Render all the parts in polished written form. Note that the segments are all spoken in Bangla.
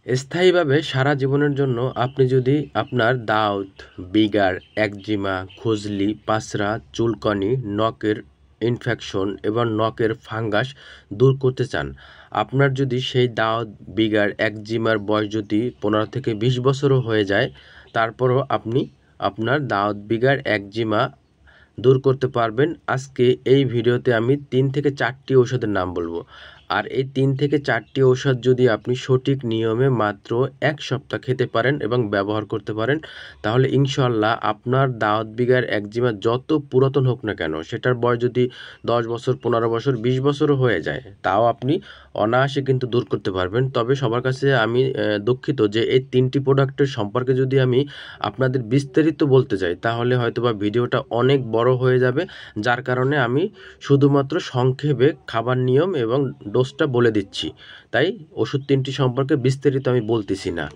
স্থায়ীভাবে সারা জীবনের জন্য আপনি যদি আপনার দাউত, বিগার, একজিমা, খুজলি, পাছরা, চুলকানি, নখের ইনফেকশন এবং নখের ফাঙ্গাস দূর করতে চান, আপনার যদি সেই দাউত, বিগার, একজিমার বয়স যদি 15 থেকে 20 বছরও হয়ে যায়, তারপরও আপনি আপনার দাউত, বিগার, একজিমা দূর করতে পারবেন। আজকে এই ভিডিওতে আমি 3 থেকে 4টি ঔষধের নাম বলবো। আর এই 3 থেকে 4টি ঔষধ যদি আপনি সঠিক নিয়মে মাত্র 1 সপ্তাহ খেতে পারেন এবং ব্যবহার করতে পারেন, তাহলে ইনশাআল্লাহ আপনার দাউত, বিগার, একজিমা যত পুরাতন হোক না কেন, সেটার বয়স যদি 10 বছর, 15 বছর, 20 বছরও হয়ে যায়, তাও আপনি অনায়াসে কিন্তু দূর করতে পারবেন। তবে সবার কাছে আমি দুঃখিত যে এই 3টি প্রোডাক্টের সম্পর্কে যদি আমি আপনাদের বিস্তারিত বলতে চাই, তাহলে হয়তোবা ভিডিওটা অনেক বড় হয়ে যাবে, যার কারণে আমি শুধুমাত্র সংক্ষেপে খাবার নিয়ম এবং ডোজটা বলে দিচ্ছি। তাই ওষুধ 3টি সম্পর্কে বিস্তারিত আমি বলতেছি না।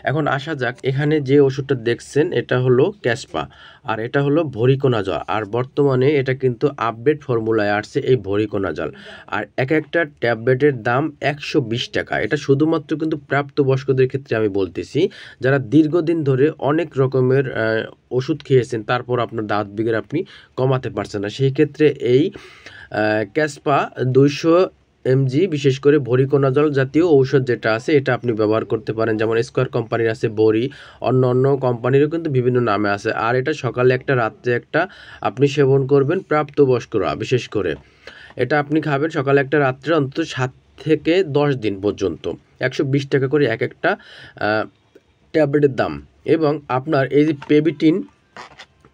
এখন আসা যাক, এখানে যে ওষুধটা দেখছেন এটা হলো ক্যাসপা, আর এটা হলো ভরিকোনাজল। আর বর্তমানে এটা কিন্তু আপডেট ফর্মুলায় আসছে এই ভরিকোনাজল। আর এক একটা ট্যাবলেটের দাম 120 টাকা। এটা শুধুমাত্র কিন্তু প্রাপ্তবয়স্কদের ক্ষেত্রে আমি বলতেছি, যারা দীর্ঘদিন ধরে অনেক রকমের ওষুধ খেয়েছেন, তারপর আপনার দাঁত বিগের আপনি কমাতে পারছেন না, সেই ক্ষেত্রে এই ক্যাসপা 200 mg বিশেষ করে ভরিকোনাজল জাতীয় ঔষধ যেটা আছে এটা আপনি ব্যবহার করতে পারেন। যেমন স্কোয়ার কোম্পানির আছে বড়ি, অন্য অন্য কোম্পানিরও কিন্তু বিভিন্ন নামে আছে। আর এটা সকালে একটা, রাত্রে একটা আপনি সেবন করবেন, প্রাপ্তবয়স্করা বিশেষ করে। এটা আপনি খাবেন সকালে একটা, রাত্রে অন্তত 7 থেকে 10 দিন পর্যন্ত। 120 টাকা করে এক একটা ট্যাবলেটের দাম। এবং আপনার এই যে পেবিটিন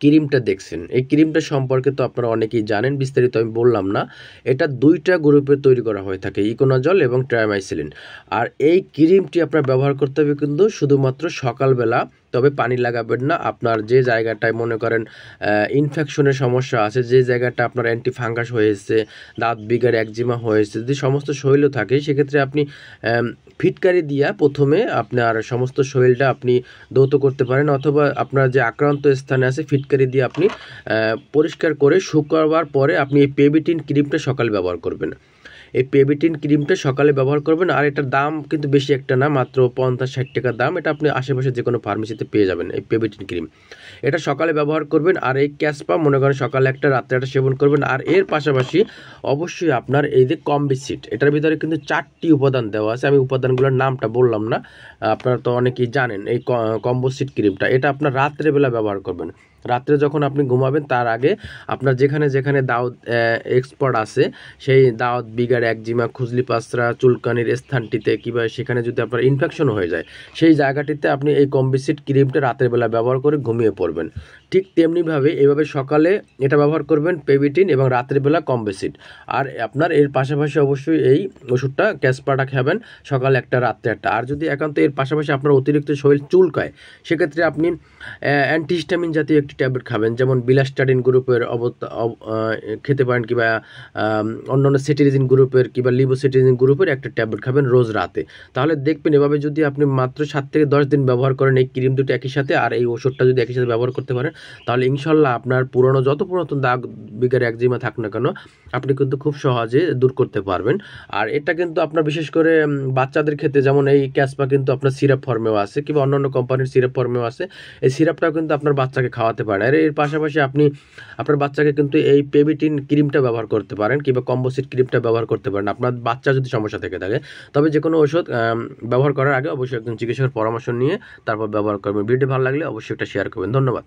ক্রিমটা দেখছেন, এই ক্রিমটা সম্পর্কে তো আপনারা অনেকেই জানেন, বিস্তারিত আমি বললাম না। এটা 2টা গ্রুপে তৈরি করা হয়ে থাকে, ইকোনাজল এবং ট্রাইমাইসিলিন। আর এই ক্রিমটি আপনার ব্যবহার করতে হবে কিন্তু শুধুমাত্র সকালবেলা, তবে পানি লাগাবেন না। আপনার যে জায়গাটায় মনে করেন ইনফেকশনের সমস্যা আছে, যে জায়গাটা আপনার অ্যান্টি ফাঙ্গাস হয়েছে, দাঁত বিগার, একজিমা হয়েছে, যদি সমস্ত শরীরও থাকে, সেক্ষেত্রে আপনি ফিটকারি দিয়া প্রথমে আপনার সমস্ত শরীরটা আপনি ধৌত করতে পারেন, অথবা আপনার যে আক্রান্ত স্থানে আছে ফিটকারি দিয়ে আপনি পরিষ্কার করে শুকাবার পরে আপনি এই পেবিটিন ক্রিমটা সকালে ব্যবহার করবেন। এই পেবিটিন ক্রিমটা সকালে ব্যবহার করবেন। আর এটার দাম কিন্তু বেশি একটা না, মাত্র 50-60 টাকা দাম। এটা আপনি আশেপাশে যে কোনো ফার্মেসিতে পেয়ে যাবেন এই পেবিটিন ক্রিম। এটা সকালে ব্যবহার করবেন। আর এই ক্যাসপা মনে করেন সকালে একটা, রাত্রে একটা সেবন করবেন। আর এর পাশাপাশি অবশ্যই আপনার এই যে কম্বিসিট, এটার ভিতরে কিন্তু 4টি উপাদান দেওয়া আছে। আমি উপাদানগুলোর নামটা বললাম না, আপনারা তো অনেকেই জানেন। এই কম্বোসিট ক্রিমটা এটা আপনার রাত্রেবেলা ব্যবহার করবেন। রাত্রে যখন আপনি ঘুমাবেন তার আগে আপনার যেখানে যেখানে দাউত এক্সপার্ট আছে, সেই দাউত, বিগার, একজিমা, খুজলি, পাছরা, চুলকানির স্থানটিতে কিংবা সেখানে যদি আপনার ইনফেকশন হয়ে যায়, সেই জায়গাটিতে আপনি এই কম্বিসিট ক্রিমটা রাতের বেলা ব্যবহার করে ঘুমিয়ে পড়বেন। ঠিক তেমনিভাবে এভাবে সকালে এটা ব্যবহার করবেন পেবিটিন, এবং রাতের বেলা কম্বিসিট। আর আপনার এর পাশাপাশি অবশ্যই এই ওষুধটা ক্যাসপাটা খাবেন সকালে একটা, রাত্রে একটা। আর যদি একান্ত এর পাশাপাশি আপনার অতিরিক্ত শরীর চুলকায়, সেক্ষেত্রে আপনি অ্যান্টিহিস্টামিন জাতীয় একটি ট্যাবলেট খাবেন, যেমন বিলাস্টাডিন গ্রুপের খেতে পারেন, কিংবা অন্যান্য সেটিরিজিন গ্রুপের কিংবা লিভোসেটিরিজিন গ্রুপের একটা ট্যাবলেট খাবেন রোজ রাতে। তাহলে দেখবেন এভাবে যদি আপনি মাত্র 7 থেকে 10 দিন ব্যবহার করেন এই ক্রিম দুটো একই সাথে, আর এই ওষুধটা যদি একই সাথে ব্যবহার করতে পারেন, তাহলে ইনশাল্লাহ আপনার যত পুরাতন দাগ, বিগার, একজিমা থাক না কেন, আপনি কিন্তু খুব সহজে দূর করতে পারবেন। আর এটা কিন্তু আপনার বিশেষ করে বাচ্চাদের ক্ষেত্রে, যেমন এই ক্যাসপা কিন্তু আপনার সিরাপ ফর্মেও আছে, কিংবা অন্যান্য কোম্পানির সিরাপ ফর্মেও আছে। এই সিরাপটাও কিন্তু আপনার বাচ্চাকে খাওয়াতে পারেন। আর এর পাশাপাশি আপনি আপনার বাচ্চাকে কিন্তু এই পেবিটিন ক্রিমটা ব্যবহার করতে পারেন, কিংবা কম্বোসিট ক্রিমটা ব্যবহার করতে পারেন, আপনার বাচ্চা যদি সমস্যা থেকে থাকে। তবে যে কোনো ওষুধ ব্যবহার করার আগে অবশ্যই একজন চিকিৎসকের পরামর্শ নিয়ে তারপর ব্যবহার করবেন। ভিডিও ভালো লাগলে অবশ্যই একটা শেয়ার করবেন। ধন্যবাদ।